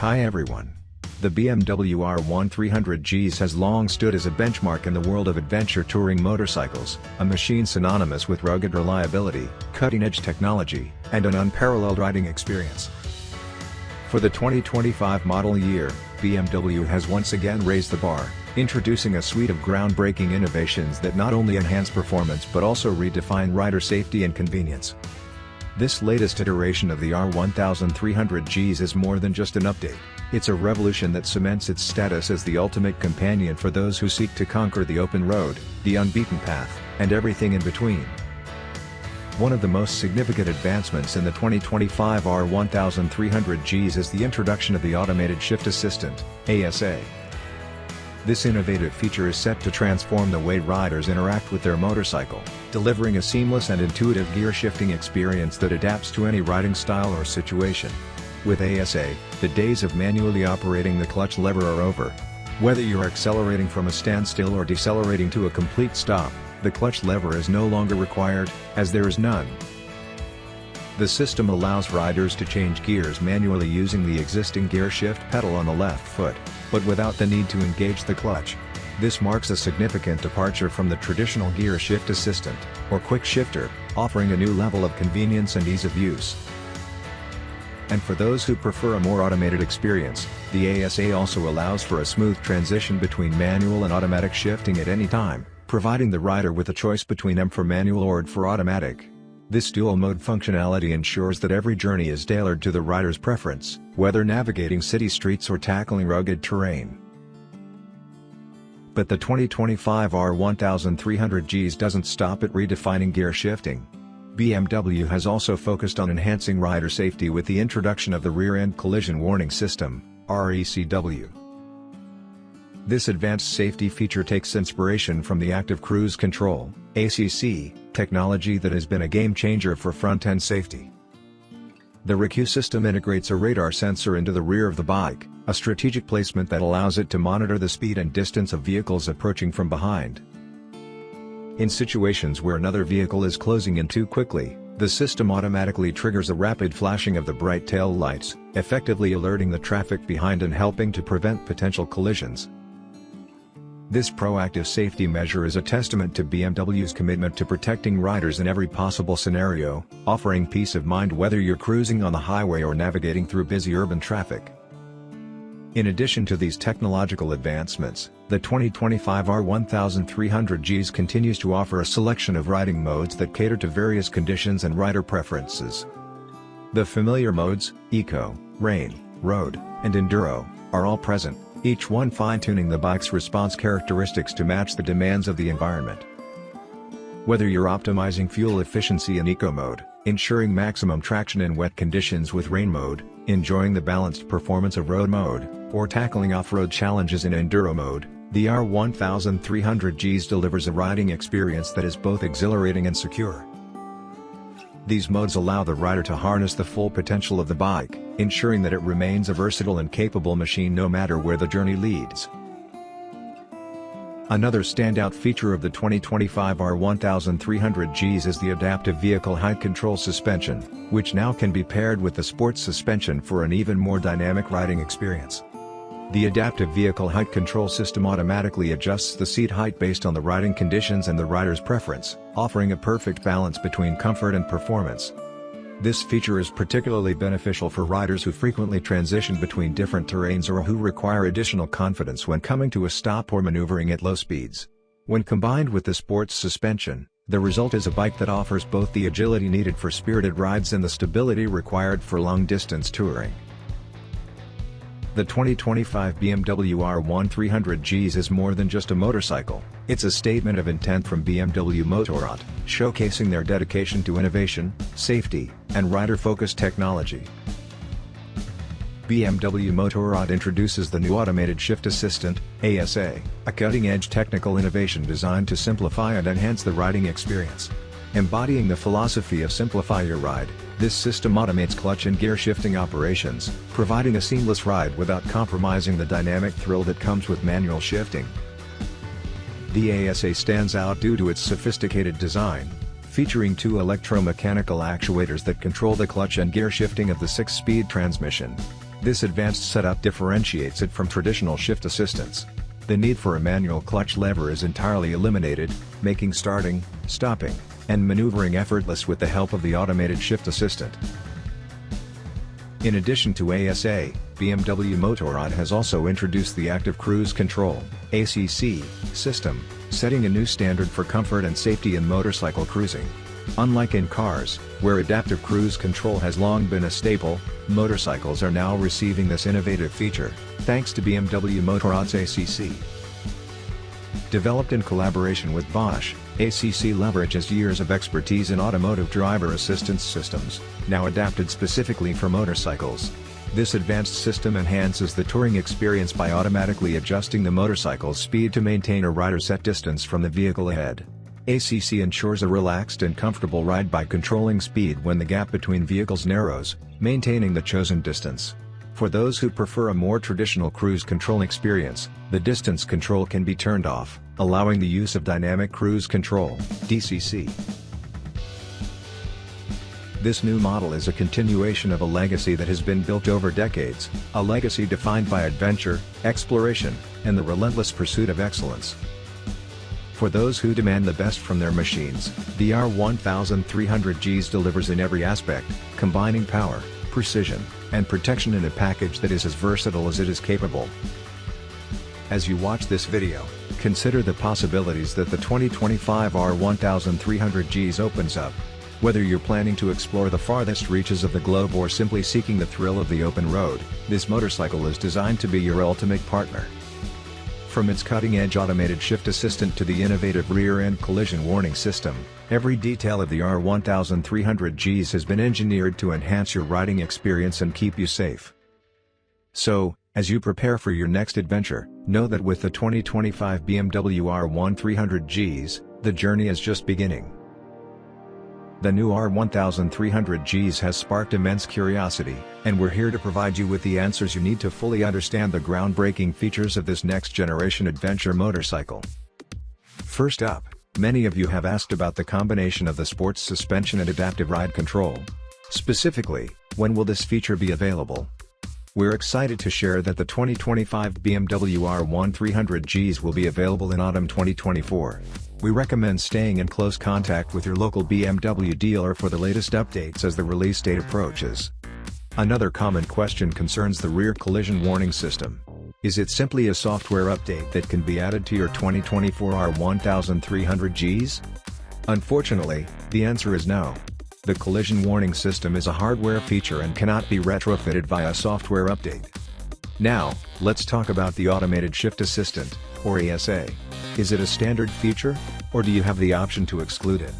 Hi everyone. The BMW R 300Gs has long stood as a benchmark in the world of adventure touring motorcycles, a machine synonymous with rugged reliability, cutting-edge technology, and an unparalleled riding experience. For the 2025 model year, BMW has once again raised the bar, introducing a suite of groundbreaking innovations that not only enhance performance but also redefine rider safety and convenience. This latest iteration of the R 300Gs is more than just an update, it's a revolution that cements its status as the ultimate companion for those who seek to conquer the open road, the unbeaten path, and everything in between. One of the most significant advancements in the 2025 R 300Gs is the introduction of the Automated Shift Assistant, ASA. This innovative feature is set to transform the way riders interact with their motorcycle, delivering a seamless and intuitive gear shifting experience that adapts to any riding style or situation. With ASA, the days of manually operating the clutch lever are over. Whether you're accelerating from a standstill or decelerating to a complete stop, the clutch lever is no longer required, as there is none. The system allows riders to change gears manually using the existing gear shift pedal on the left foot, but without the need to engage the clutch. This marks a significant departure from the traditional Gearshift Assistant, or quick shifter, offering a new level of convenience and ease of use. And for those who prefer a more automated experience, the ASA also allows for a smooth transition between manual and automatic shifting at any time, providing the rider with a choice between M for manual or D for automatic. This dual-mode functionality ensures that every journey is tailored to the rider's preference, whether navigating city streets or tackling rugged terrain. But the 2025 R 300Gs doesn't stop at redefining gear shifting. BMW has also focused on enhancing rider safety with the introduction of the Rear-End Collision Warning System, RECW. This advanced safety feature takes inspiration from the Active Cruise Control (ACC) technology that has been a game-changer for front-end safety. The RECW system integrates a radar sensor into the rear of the bike, a strategic placement that allows it to monitor the speed and distance of vehicles approaching from behind. In situations where another vehicle is closing in too quickly, the system automatically triggers a rapid flashing of the bright tail lights, effectively alerting the traffic behind and helping to prevent potential collisions. This proactive safety measure is a testament to BMW's commitment to protecting riders in every possible scenario, offering peace of mind whether you're cruising on the highway or navigating through busy urban traffic. In addition to these technological advancements, the 2025 R 300Gs continues to offer a selection of riding modes that cater to various conditions and rider preferences. The familiar modes, Eco, Rain, Road, and Enduro, are all present, each one fine-tuning the bike's response characteristics to match the demands of the environment. Whether you're optimizing fuel efficiency in Eco mode, ensuring maximum traction in wet conditions with Rain mode, enjoying the balanced performance of Road mode, or tackling off-road challenges in Enduro mode, the R 300Gs delivers a riding experience that is both exhilarating and secure. These modes allow the rider to harness the full potential of the bike, ensuring that it remains a versatile and capable machine no matter where the journey leads. Another standout feature of the 2025 R 300Gs is the adaptive vehicle height control suspension, which now can be paired with the sports suspension for an even more dynamic riding experience. The adaptive vehicle height control system automatically adjusts the seat height based on the riding conditions and the rider's preference, offering a perfect balance between comfort and performance. This feature is particularly beneficial for riders who frequently transition between different terrains or who require additional confidence when coming to a stop or maneuvering at low speeds. When combined with the sports suspension, the result is a bike that offers both the agility needed for spirited rides and the stability required for long-distance touring. The 2025 BMW R 300Gs is more than just a motorcycle, it's a statement of intent from BMW Motorrad, showcasing their dedication to innovation, safety, and rider-focused technology. BMW Motorrad introduces the new Automated Shift Assistant, ASA, a cutting-edge technical innovation designed to simplify and enhance the riding experience. Embodying the philosophy of simplify your ride, this system automates clutch and gear shifting operations, providing a seamless ride without compromising the dynamic thrill that comes with manual shifting. The ASA stands out due to its sophisticated design, featuring two electromechanical actuators that control the clutch and gear shifting of the 6-speed transmission. This advanced setup differentiates it from traditional shift assistants. The need for a manual clutch lever is entirely eliminated, making starting, stopping, and maneuvering effortless with the help of the automated shift assistant. In addition to ASA, BMW Motorrad has also introduced the Active Cruise Control (ACC) system, setting a new standard for comfort and safety in motorcycle cruising. Unlike in cars, where adaptive cruise control has long been a staple, motorcycles are now receiving this innovative feature, thanks to BMW Motorrad's ACC. Developed in collaboration with Bosch, ACC leverages years of expertise in automotive driver assistance systems, now adapted specifically for motorcycles. This advanced system enhances the touring experience by automatically adjusting the motorcycle's speed to maintain a rider's set distance from the vehicle ahead. ACC ensures a relaxed and comfortable ride by controlling speed when the gap between vehicles narrows, maintaining the chosen distance. For those who prefer a more traditional cruise control experience, the distance control can be turned off, allowing the use of dynamic cruise control (DCC). This new model is a continuation of a legacy that has been built over decades, a legacy defined by adventure, exploration, and the relentless pursuit of excellence. For those who demand the best from their machines, the R1300Gs delivers in every aspect, combining power, precision, and protection in a package that is as versatile as it is capable. As you watch this video, consider the possibilities that the 2025 R1300Gs opens up. Whether you're planning to explore the farthest reaches of the globe or simply seeking the thrill of the open road, this motorcycle is designed to be your ultimate partner. From its cutting-edge automated shift assistant to the innovative rear-end collision warning system, every detail of the R1300Gs has been engineered to enhance your riding experience and keep you safe. So, as you prepare for your next adventure, know that with the 2025 BMW R1300Gs, the journey is just beginning. The new R1300Gs has sparked immense curiosity, and we're here to provide you with the answers you need to fully understand the groundbreaking features of this next-generation adventure motorcycle. First up, many of you have asked about the combination of the sports suspension and adaptive ride control. Specifically, when will this feature be available? We're excited to share that the 2025 BMW R1300Gs will be available in autumn 2024. We recommend staying in close contact with your local BMW dealer for the latest updates as the release date approaches. Another common question concerns the rear collision warning system. Is it simply a software update that can be added to your 2024 R1300Gs? Unfortunately, the answer is no. The collision warning system is a hardware feature and cannot be retrofitted via software update. Now, let's talk about the Automated Shift Assistant, or ASA. Is it a standard feature, or do you have the option to exclude it?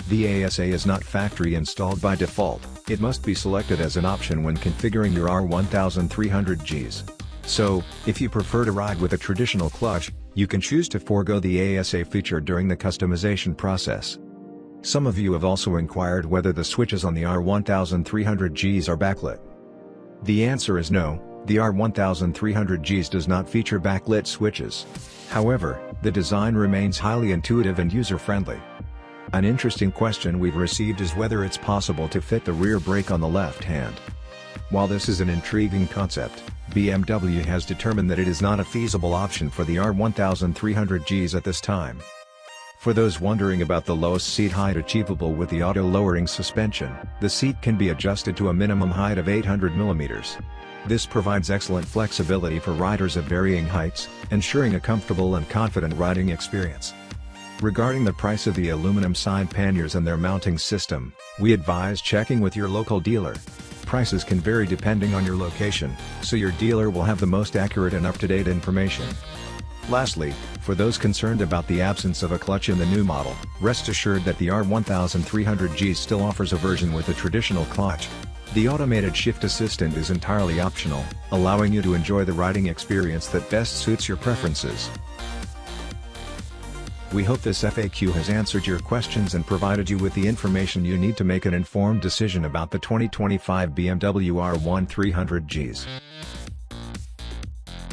The ASA is not factory installed by default, it must be selected as an option when configuring your R1300Gs. So, if you prefer to ride with a traditional clutch, you can choose to forego the ASA feature during the customization process. Some of you have also inquired whether the switches on the R1300Gs are backlit. The answer is no, the R1300Gs does not feature backlit switches. However, the design remains highly intuitive and user-friendly. An interesting question we've received is whether it's possible to fit the rear brake on the left hand. While this is an intriguing concept, BMW has determined that it is not a feasible option for the R1300Gs at this time. For those wondering about the lowest seat height achievable with the auto-lowering suspension, the seat can be adjusted to a minimum height of 800 mm. This provides excellent flexibility for riders of varying heights, ensuring a comfortable and confident riding experience. Regarding the price of the aluminum side panniers and their mounting system, we advise checking with your local dealer. Prices can vary depending on your location, so your dealer will have the most accurate and up-to-date information. Lastly, for those concerned about the absence of a clutch in the new model, rest assured that the R1300G still offers a version with a traditional clutch. The Automated Shift Assistant is entirely optional, allowing you to enjoy the riding experience that best suits your preferences. We hope this FAQ has answered your questions and provided you with the information you need to make an informed decision about the 2025 BMW R1300Gs.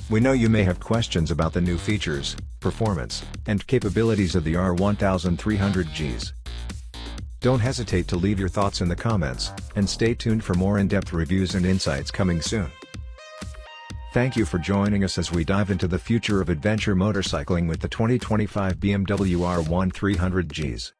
We know you may have questions about the new features, performance, and capabilities of the R1300Gs. Don't hesitate to leave your thoughts in the comments, and stay tuned for more in-depth reviews and insights coming soon. Thank you for joining us as we dive into the future of adventure motorcycling with the 2025 BMW R 1300 Gs.